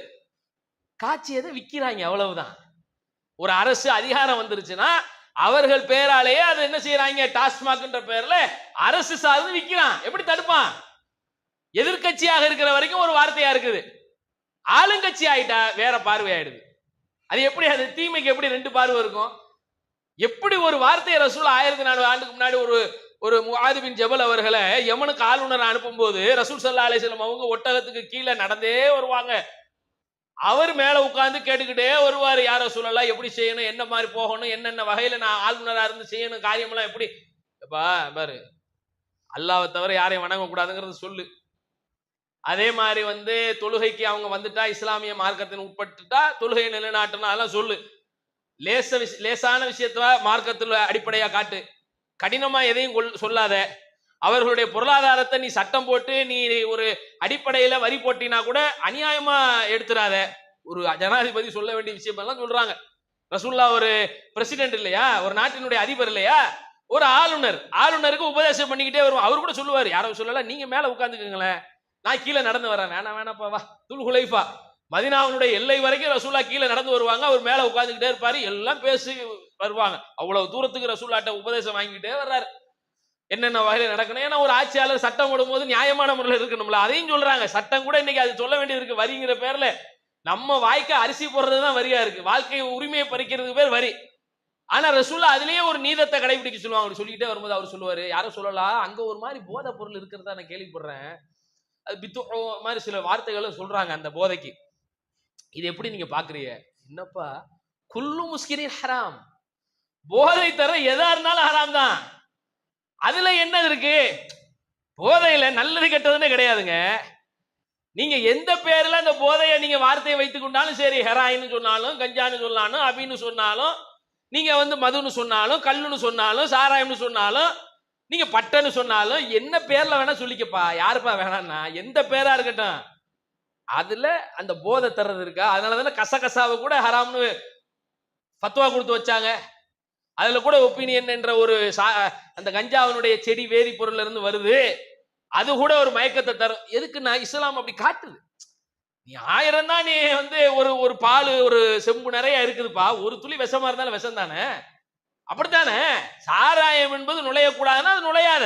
காய்ச்சியதை விற்கிறாங்க, அவ்வளவுதான். ஒரு அரசு அதிகாரம் வந்துருச்சுன்னா அவர்கள் பேராலேயே அது என்ன செய்யறாங்க, டாஸ்மாக்ன்ற பேர்ல அரசு சார்ந்து விற்கிறான். எப்படி தடுப்பான்? எதிர்கட்சியாக இருக்கிற வரைக்கும் ஒரு வார்த்தையா இருக்குது, ஆளுங்கட்சி ஆயிட்டா வேற பார்வை ஆயிடுது. அது எப்படி? அது தீமைக்கு எப்படி ரெண்டு பார்வை இருக்கும்? எப்படி ஒரு வார்த்தையை ரசூல் 1400 ஆண்டுக்கு முன்னாடி ஒரு முஆது பின் ஜபல் அவர்களை யமனுக்கு ஆளுநர் அனுப்பும் போது ரசூல் ஸல்லல்லாஹு அலைஹி வஸல்லம் அவங்க ஒட்டகத்துக்கு கீழே நடந்தே வருவாங்க. அவர் மேல உட்கார்ந்து கேட்டுக்கிட்டே வருவார், யார் ரசூலல்லாஹ் எப்படி செய்யணும், என்ன மாதிரி போகணும், என்னென்ன வகையில நான் ஆளுநரா இருந்து செய்யணும், காரியமெல்லாம் எப்படி. பாரு, அல்லாஹ்வை தவிர யாரையும் வணங்க கூடாதுங்கிறது சொல்லு. அதே மாதிரி தொழுகைக்கு அவங்க வந்துட்டா இஸ்லாமிய மார்க்கத்தின் உட்பட்டுட்டா தொழுகை நிலைநாட்டணும், அதெல்லாம் சொல்லு. லேசான விஷயத்த மார்க்கத்துல அடிப்படையா காட்டு, கடினமா எதையும் சொல்லாத. அவர்களுடைய பொருளாதாரத்தை நீ சட்டம் போட்டு நீ ஒரு அடிப்படையில வரி போட்டினா கூட அநியாயமா எடுத்துறாத. ஒரு ஜனாதிபதி சொல்ல வேண்டிய விஷயம் எல்லாம் சொல்றாங்க. ரசூல்லா ஒரு பிரசிடென்ட் இல்லையா, ஒரு நாட்டினுடைய அதிபர் இல்லையா, ஒரு ஆளுநருக்கு உபதேசம் பண்ணிக்கிட்டே வருவோம். அவர் கூட சொல்லுவாரு, யாரும் சொல்லல, நீங்க மேல உட்கார்ந்துக்குங்களேன், நான் கீழே நடந்து வரேன். வேணாப்பா வா. துல் ஹுலைஃபா மதீனாவுடைய எல்லை வரைக்கும் ரசூல்லா கீழே நடந்து வருவாங்க, அவர் மேல உட்கார்ந்துக்கிட்டே இருப்பாரு, எல்லாம் பேசி வருவாங்க. அவ்வளவு தூரத்துக்கு ரசூல்லாட்ட உபதேசம் வாங்கிக்கிட்டே வர்றாரு, என்னென்ன வகையில நடக்கணும். ஏன்னா ஒரு ஆட்சியாளர் சட்டம் போடும்போது நியாயமான முறையில் இருக்கணும்ல, அதையும் சொல்றாங்க. சட்டம் கூட இன்னைக்கு அது சொல்ல வேண்டியது இருக்கு. வரிங்கிற பேர்ல நம்ம வாய்க்கு அரிசி போடுறதுதான் வரியா இருக்கு, வாழ்க்கை உரிமையை பறிக்கிறதுக்கு பேர் வரி. ஆனா ரசூல்லா அதுலயே ஒரு நீதத்தை கடைபிடிக்க சொல்லுவாங்க. சொல்லிக்கிட்டே வரும்போது அவர் சொல்லுவாரு, யாரும் சொல்லலாம், அங்க ஒரு மாதிரி போதை பொருள் இருக்கிறதா நான் கேள்விப்படுறேன், அது பித்து மாதிரி சில வார்த்தைகளும் சொல்றாங்க அந்த போதைக்கு. இது எப்படி நீங்க பாக்குறீங்க? என்னப்பா, குல்லு முஸ்கிரின் ஹராம், போதை தர எதா இருந்தாலும் ஹராம் தான். அதுல என்ன இருக்கு? போதையில நல்லது கெட்டதுன்னு கிடையாதுங்க. நீங்க எந்த பேர்ல அந்த போதையை நீங்க வார்த்தையை வைத்துக் கொண்டாலும் சரி, ஹெராயின்னு சொன்னாலும், கஞ்சான்னு சொன்னாலும், அபின்னு சொன்னாலும், நீங்க மதுன்னு சொன்னாலும், கல்லுன்னு சொன்னாலும், சாராயம்னு சொன்னாலும், நீங்க பட்டன்னு சொன்னாலும், என்ன பேர்ல வேணா சொல்லிக்கப்பா, யாருப்பா வேணாம்னா, எந்த பேரா இருக்கட்டும், அதுல அந்த போதை தர்றது இருக்கா? அதனாலதானே கசகசாவை கூட ஹராம்னு ஃபத்வா கொடுத்து வச்சாங்க. அதுல கூட ஒப்பீனியன் என்ற ஒரு அந்த கஞ்சாவினுடைய செடி வேதி பொருள்ல இருந்து வருது, அது கூட ஒரு மயக்கத்தை தரும். எதுக்குன்னா இஸ்லாம் அப்படி காட்டுது. நீ 1000 தான், நீ ஒரு பால் ஒரு செம்பு நிறைய இருக்குதுப்பா, ஒரு துளி விஷமா இருந்தாலும் விஷம் தானே, அப்படித்தானே? சாராயம் என்பது நுழையக்கூடாதுன்னா அது நுழையாத.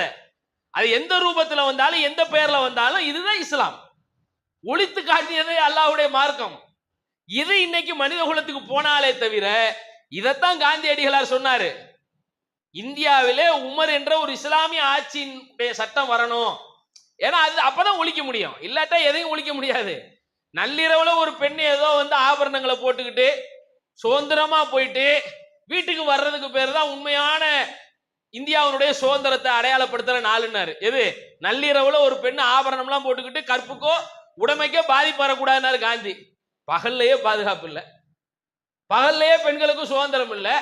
அது எந்த ரூபத்துல வந்தாலும் எந்த பெயர்ல வந்தாலும் இதுதான் இஸ்லாம். ஒழித்து காட்டியது அல்லாஹ்வுடைய மார்க்கம். இது இன்னைக்கு மனித குலத்துக்கு போனாலே தவிர, இதத்தான் காந்தியடிகளார் சொன்னாரு, இந்தியாவிலே உமர் என்ற ஒரு இஸ்லாமிய ஆட்சியினுடைய சட்டம் வரணும். ஏன்னா அது அப்பதான் ஒழிக்க முடியும், இல்லாட்டா எதையும் ஒழிக்க முடியாது. நள்ளிரவுல ஒரு பெண் ஏதோ ஆபரணங்களை போட்டுக்கிட்டு சுதந்திரமா போயிட்டு வீட்டுக்கு வர்றதுக்கு பேர் தான் உண்மையான இந்தியாவுடைய சுதந்திரத்தை அடையாளப்படுத்துற நாளுன்னாரு. எது? நள்ளிரவுல ஒரு பெண் ஆபரணம்லாம் போட்டுக்கிட்டு கற்புக்கோ உடைமைக்கோ பாதிப்பு வரக்கூடாதுன்னாரு காந்தி. பகல்லையே பாதுகாப்பு இல்லை, பகல்லையே பெண்களுக்கும் சுதந்திரம் இல்லை,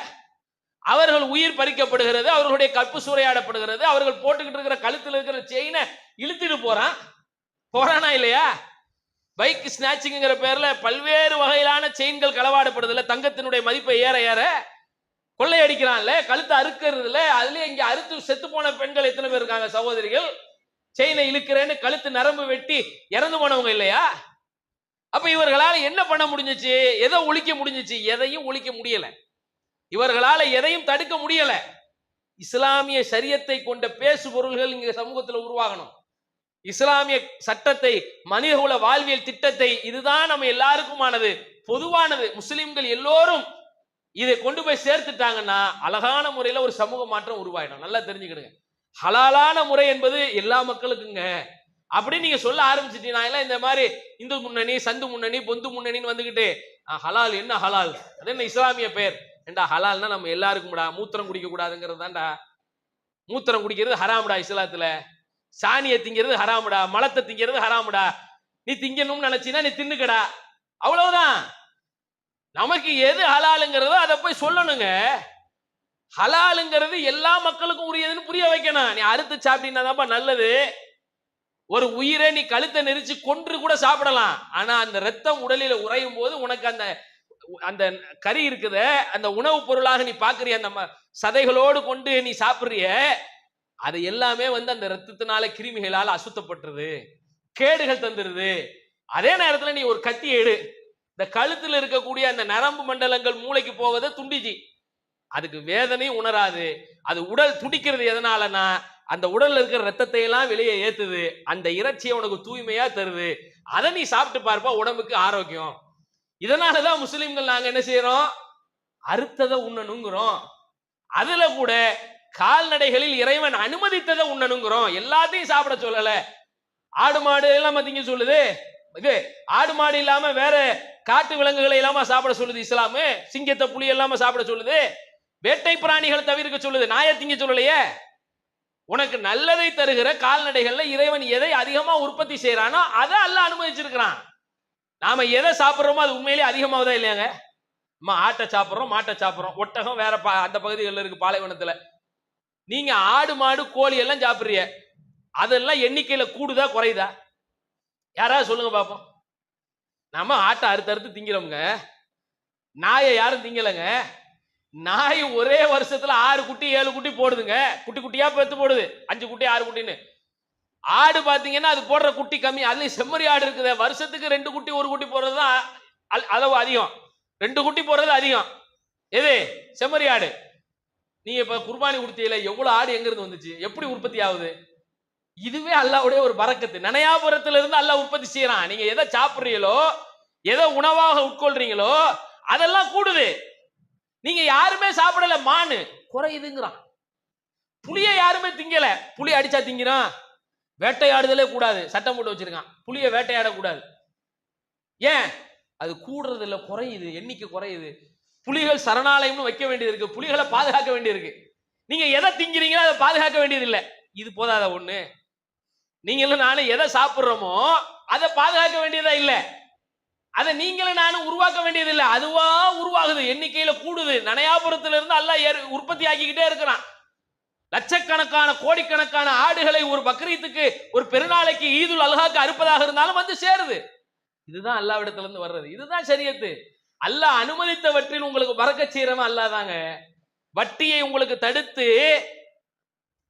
அவர்கள் உயிர் பறிக்கப்படுகிறது, அவர்களுடைய கற்பு சூறையாடப்படுகிறது, அவர்கள் போட்டுக்கிட்டு இருக்கிற கழுத்தில் இருக்கிற செயினை இழுத்துட்டு போறானா இல்லையா? பைக் ஸ்நாச்சிங்கிற பேர்ல பல்வேறு வகையிலான செயின்கள் களவாடப்படுதுல, தங்கத்தினுடைய மதிப்பை ஏற ஏற கொள்ளையடிக்கிறான்ல, கழுத்தை அறுக்கிறதுல, அதுலயே இங்க அறுத்து செத்து போன பெண்கள் எத்தனை பேர் இருக்காங்க சகோதரிகள், செயினை இழுக்கிறேன்னு கழுத்து நரம்பு வெட்டி இறந்து போனவங்க இல்லையா? அப்ப இவர்களால் என்ன பண்ண முடிஞ்சிச்சு? எதை ஒழிக்க முடிஞ்சிச்சு? எதையும் ஒழிக்க முடியல. இவர்களால எதையும் தடுக்க முடியல. இஸ்லாமிய ஷரியத்தை கொண்ட பேசு பொருள்கள் இங்க சமூகத்தில் உருவாகணும். இஸ்லாமிய சட்டத்தை, மனிதகுல வாழ்வியல் திட்டத்தை, இதுதான் நம்ம எல்லாருக்குமானது, பொதுவானது, முஸ்லிம்கள் எல்லோரும் இதை கொண்டு போய் சேர்த்துட்டாங்கன்னா அழகான முறையில ஒரு சமூக மாற்றம் உருவாயிடும். நல்லா தெரிஞ்சுக்கிடுங்க. ஹலாலான முறை என்பது எல்லா மக்களுக்குங்க. அப்படி நீங்க சொல்ல ஆரம்பிச்சிட்டீங்கன்னா, இந்த மாதிரி இந்து முன்னணி, சந்து முன்னணி, பொந்து முன்னணின்னு வந்துகிட்டு ஹலால் என்ன ஹலால், அது என்ன இஸ்லாமிய பெயர் ஏண்டா? ஹலால்னா நம்ம எல்லாருக்கும்டா. மூத்திரம் குடிக்க கூடாதுங்கிறது தான்டா. மூத்திரம் குடிக்கிறது ஹராம்டா இஸ்லாத்துல. சாணியை திங்கிறது ஹராமுடா, மலத்தை திங்கிறது ஹராமுடா. நீ திங்கணும்னு நினைச்சினா நீ தின்னுக்கடா, அவ்வளவுதான். நமக்கு எது ஹலாலுங்கிறதோ அதை போய் சொல்லணுங்க. ஹலாலுங்கிறது எல்லா மக்களுக்கும் உரியதுன்னு புரிய வைக்கணும். நீ அறுத்து சாப்பிட்டீங்கன்னா நல்லது. ஒரு உயிரை நீ கழுத்தை நெரிச்சு கொன்று கூட சாப்பிடலாம். ஆனா அந்த ரத்தம் உடலில உறையும் போது உனக்கு அந்த அந்த கறி இருக்குது, அந்த உணவுப் பொருளாக நீ பாக்குறிய, அந்த சதைகளோடு கொண்டு நீ சாப்பிடுறிய, அது எல்லாமே அந்த ரத்தத்தினால கிருமிகளால் அசுத்தப்பட்டுருது, கேடுகள் தந்துருது. அதே நேரத்தில் நீ ஒரு கத்தி எடு, இந்த கழுத்தில் இருக்கக்கூடிய அந்த நரம்பு மண்டலங்கள் மூளைக்கு போவதை துண்டிச்சு, அதுக்கு வேதனையும் உணராது. அது உடல் துடிக்கிறது எதனாலனா, அந்த உடல்ல இருக்கிற ரத்தத்தை எல்லாம் வெளியே ஏத்துது, அந்த இறைச்சியை உனக்கு தூய்மையா தருது. அதை நீ சாப்பிட்டு பார்ப்பா, உடம்புக்கு ஆரோக்கியம். இதனாலதான் முஸ்லிம்கள் நாங்க என்ன செய்யறோம்? அறுத்ததை உண்ணணுங்கிறோம். அதுல கூட கால்நடைகளில் இறைவன் அனுமதித்ததை உண்ணணுங்கிறோம். எல்லாத்தையும் சாப்பிட சொல்லல. ஆடு மாடு எல்லாம் திங்க சொல்லுது. இது ஆடு மாடு இல்லாம வேற காட்டு விலங்குகளை இல்லாம சாப்பிட சொல்லுது இஸ்லாமு. சிங்கத்தை புலி இல்லாம சாப்பிட சொல்லுது. வேட்டை பிராணிகளை தவிர்க்க சொல்லுது, நாயை திங்க சொல்லலையே. உனக்கு நல்லதை தருகிற கால்நடைகள்ல இறைவன் எதை அதிகமா உற்பத்தி செய்யறானோ அதை அல்லாஹ் அனுமதிச்சிருக்கிறான். நாம எதை சாப்பிடுறோமோ அது உண்மையிலேயே அதிகமாவதா இல்லையாங்க? நம்ம ஆட்டை சாப்பிடுறோம், மாட்டை சாப்பிடுறோம், ஒட்டகம் வேற அந்த பகுதிகளில் இருக்கு பாலைவனத்துல. நீங்க ஆடு மாடு கோழி எல்லாம் சாப்பிடுறீங்க, அதெல்லாம் எண்ணிக்கையில கூடுதா குறையுதா? யாராவது சொல்லுங்க பாப்போம். நம்ம ஆட்டை அறுத்து அறுத்து திங்கிறோம்ங்க, நாயை யாரும் திங்கலங்க. நாய் ஒரே வருஷத்துல 6 குட்டி 7 குட்டி போடுதுங்க, குட்டி குட்டியா பெத்து போடுது, 5 குட்டி 6 குட்டின்னு. ஆடு பாத்தீங்கன்னா அது போடுற குட்டி கம்மி. அதுலயும் செம்மறி ஆடு இருக்குது, வருஷத்துக்கு 2 குட்டி 1 குட்டி போடுறதுதான் அளவு அதிகம். 2 குட்டி போடுறது அதிகம். எது? செம்மறி ஆடு. நீங்க இப்ப குர்பானி கொடுத்தீங்கள, எவ்வளவு ஆடு எங்க இருந்து வந்துச்சு, எப்படி உற்பத்தி ஆகுது? இதுவே அல்லாஹ்வுடைய ஒரு பரக்கத்து. நனையாபுரத்துல இருந்து அல்லாஹ் உற்பத்தி செய்யறான். நீங்க எதை சாப்பிடுறீங்களோ, எதை உணவாக உட்கொள்றீங்களோ அதெல்லாம் கூடுது. நீங்க யாருமே சாப்பிடல, மானு குறையுதுங்கிறான். புளிய யாருமே திங்கல, புளி அடிச்சா திங்கிறான். வேட்டையாடுதலே கூடாது, சட்டம் போட்டு வச்சிருக்கான். புளிய வேட்டையாட கூடாது. ஏன்? அது கூடுறது இல்ல, குறையுது, எண்ணிக்கை குறையுது. புலிகள் சரணாலயம்னு வைக்க வேண்டியது இருக்கு, புலிகளை பாதுகாக்க வேண்டியிருக்கு. நீங்க எதை திங்கிறீங்களோ அதை பாதுகாக்க வேண்டியது இல்லை. இது போதாத ஒண்ணு? நீங்களும் நானும் எதை சாப்பிடுறோமோ அதை பாதுகாக்க வேண்டியதா இல்ல, அதை நீங்களும் நானும் உருவாக்க வேண்டியது இல்லை, அதுவா உருவாகுது, எண்ணிக்கையில கூடுது. நனையாபுரத்துல இருந்து அல்லாஹ் உற்பத்தி ஆக்கிக்கிட்டே இருக்கிறான். லட்சக்கணக்கான கோடிக்கணக்கான ஆடுகளை ஒரு பக்ரீத்துக்கு, ஒரு பெருநாளைக்கு, ஈதுல் அல்ஹாக்கு அறுப்பதாக இருந்தாலும் வந்து சேருது. இதுதான் அல்லாஹ்விடத்துல இருந்து வர்றது, இதுதான் ஷரியத்து. அல்லாஹ் அனுமதித்தவற்றில் உங்களுக்கு பரக்கத் செய்யறவன் அல்லாஹ் தாங்க. வட்டியை உங்களுக்கு தடுத்து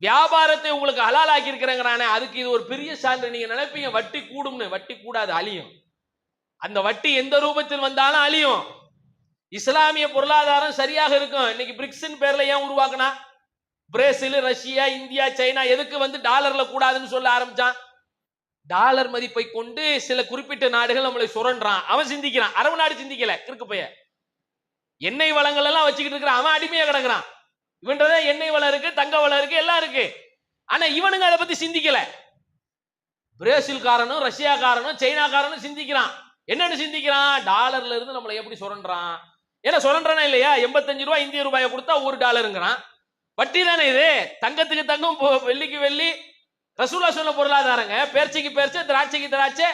வியாபாரத்தை உங்களுக்கு ஹலாலாக்கி இருக்கிறாங்கறானே, அதுக்கு இது ஒரு பெரிய சான்று. நீங்க நினைப்பீங்க வட்டி கூடும்னு, வட்டி கூடாது, அழியும். அந்த வட்டி எந்த ரூபத்தில் வந்தாலும் அழியும். இஸ்லாமிய பொருளாதாரம் சரியாக இருக்கும். இன்னைக்கு பிரிக்ஸ் பேர்ல ஏன் உருவாக்குனா? பிரேசில், ரஷ்யா, இந்தியா, சைனா எதுக்கு வந்து டாலர்ல கூடாதுன்னு சொல்ல ஆரம்பிச்சான்? டாலர் மதிப்பை கொண்டு சில குறிப்பிட்ட நாடுகள் நம்மளை சுரண்டான். அவன் சிந்திக்கிறான், அரபு நாடு சிந்திக்கல. கிறுக்கு பைய எண்ணெய் வளங்கள் எல்லாம் வச்சுக்கிட்டு இருக்கிறான், அவன் அடிமையா கிடக்குறான். இவன்றதான் எண்ணெய் வளம் இருக்கு, தங்க வளம் இருக்கு, எல்லாம் இருக்கு. ஆனா இவனுங்க அதை பத்தி சிந்திக்கல. பிரேசில்காரனும் ரஷ்யாக்காரனும் சைனாக்காரனும் சிந்திக்கிறான். என்னன்னு சிந்திக்கிறான்? டாலர்ல இருந்து நம்மளை எப்படி சுரண்டான். ஏன்னா சுரண்டானா இல்லையா? 85 ரூபாய் இந்திய ரூபாயை கொடுத்தா $1 வட்டி தானே இது. தங்கத்துக்கு தங்கம், வெள்ளிக்கு வெள்ளி, ரசூலா சொன்ன பொருளாதாரங்க. பேர்ச்சைக்கு பேர்ச்சை, திராட்சைக்கு திராட்சை,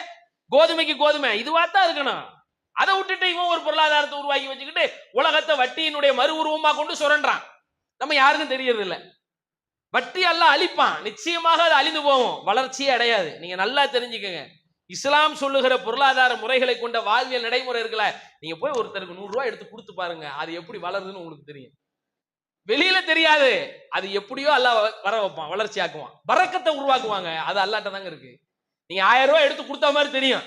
கோதுமைக்கு கோதுமை, இதுவாத்தான் இருக்கணும். அதை விட்டுட்டு இவன் ஒரு பொருளாதாரத்தை உருவாக்கி வச்சுக்கிட்டு உலகத்தை வட்டியினுடைய மறு உருவமா கொண்டு சுரண்டான். நம்ம யாருக்கும் தெரியறது இல்லை. வட்டி எல்லாம் அழிப்பான், நிச்சயமாக அது அழிந்து போகும், வளர்ச்சியே அடையாது. நீங்க நல்லா தெரிஞ்சுக்கங்க, இஸ்லாம் சொல்லுகிற பொருளாதார முறைகளை கொண்ட வாழ்வியல் நடைமுறை இருக்குல்ல, நீங்க போய் ஒருத்தருக்கு 100 ரூபாய் எடுத்து கொடுத்து பாருங்க, அது எப்படி வளருதுன்னு உங்களுக்கு தெரியும். வெளியில தெரியாது, அது எப்படியோ அல்லாஹ் வர வைப்பான், வளர்ச்சி ஆக்குவான், பரக்கத்தை உருவாக்குவாங்க. அது அல்லாஹ்ட்ட தாங்க இருக்கு. நீங்க 1000 ரூபாய் எடுத்து கொடுத்த மாதிரி தெரியும்,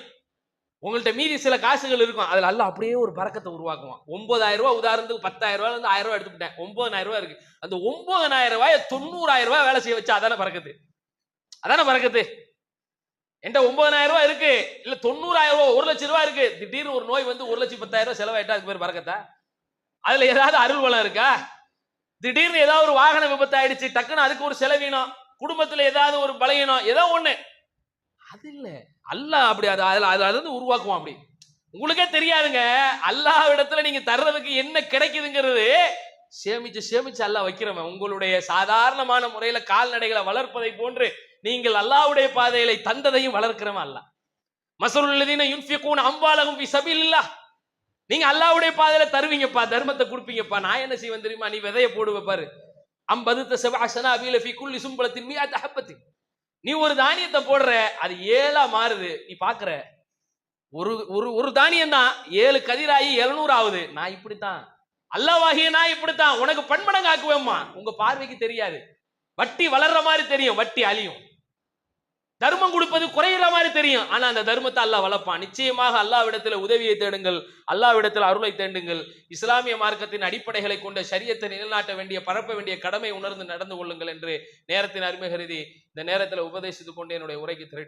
உங்கள்ட்ட மீதி சில காசுகள் இருக்கும், அதுல அல்லாஹ் அப்படியே ஒரு பரக்கத்தை உருவாக்குவான். 9000 ரூபாய் உதாரணத்துக்கு 10,000 ரூபாயில இருந்து 1000 ரூபாய் எடுத்துக்கிட்டேன், 9000 ரூபாய் இருக்கு. அந்த 9000 ரூபாய் 90000 ரூபாய் வேலை செய்ய வச்சா அதான பரக்கத்து. அதான பரக்கத்து. என்கிட்ட 9000 ரூபாய் இருக்கு, இல்ல 90000 ரூபாய், 1 லட்சம் ரூபாய் இருக்கு. திடீர்னு ஒரு நோய் வந்து 1,10,000 ரூபாய் செலவாயிட்டா அதுக்கு பேர் பரக்கத்தா? அதுல ஏதாவது அருள் வளம் இருக்கா? திடீர்னு ஏதாவது ஒரு வாகன விபத்து ஆயிடுச்சு, டக்குன்னு அதுக்கு ஒரு செலவீனம், குடும்பத்துல ஏதாவது ஒரு பலகீனம், ஏதோ ஒண்ணு, அது இல்ல. அல்லாஹ் அப்படி அதுல இருந்து உருவாக்குவான். அப்படி உங்களுக்கே தெரியாதுங்க, அல்லாஹ் இடத்துல நீங்க தர்றதுக்கு என்ன கிடைக்குதுங்கிறது சேமிச்சு சேமிச்சு அல்லாஹ் வைக்கிறவன். உங்களுடைய சாதாரணமான முறையில கால்நடைகளை வளர்ப்பதை போன்று நீங்கள் அல்லாஹ்வுடைய பாதையில தந்ததையும் வளர்க்கிறவன் அல்லாஹ். மஸலுல் லதீன யுன்ஃபிகூன அம்வாலஹும் ஃபீ ஸபீலில்லாஹ். நீங்க அல்லாஹ்வுடைய பாதையில தருவீங்கப்பா, தர்மத்தை கொடுப்பீங்கப்பா. நான் என்ன செய்வேன் தெரியுமா? நீ விதைய போடுவ பாரு, அம்பதுத்த சபஅ ஸனாபீல ஃபீ குல்லி சும்பலத்தின் மிஅத் ஹப்பத்தின். நீ ஒரு தானியத்தை போடுற, அது 7ஆ மாறுது. நீ பாக்குற ஒரு தானியம் தான் 7 கதிராகி 700 ஆகுது. நான் இப்படித்தான், அல்லாஹ்வாகிய நான் இப்படித்தான் உனக்கு பன்மடங்கு ஆக்குவேம்மா. உங்க பார்வைக்கு தெரியாது, வட்டி வளர்ற மாதிரி தெரியும், வட்டி அழியும். தர்மம் கொடுப்பது குறையிற மாதிரி தெரியும், ஆனா அந்த தர்மத்தை அல்லாஹ் வளர்ப்பான். நிச்சயமாக அல்லாஹ்விடத்தில் உதவியை தேடுங்கள், அல்லாஹ்விடத்தில் அருளை தேடுங்கள். இஸ்லாமிய மார்க்கத்தின் அடிப்படைகளை கொண்ட ஷரியத்தை நிலைநாட்ட வேண்டிய, பரப்ப வேண்டிய கடமை உணர்ந்து நடந்து கொள்ளுங்கள் என்று நேரத்தின் அருமை கருதி இந்த நேரத்தில் உபதேசித்துக் கொண்டு என்னுடைய உரைக்கு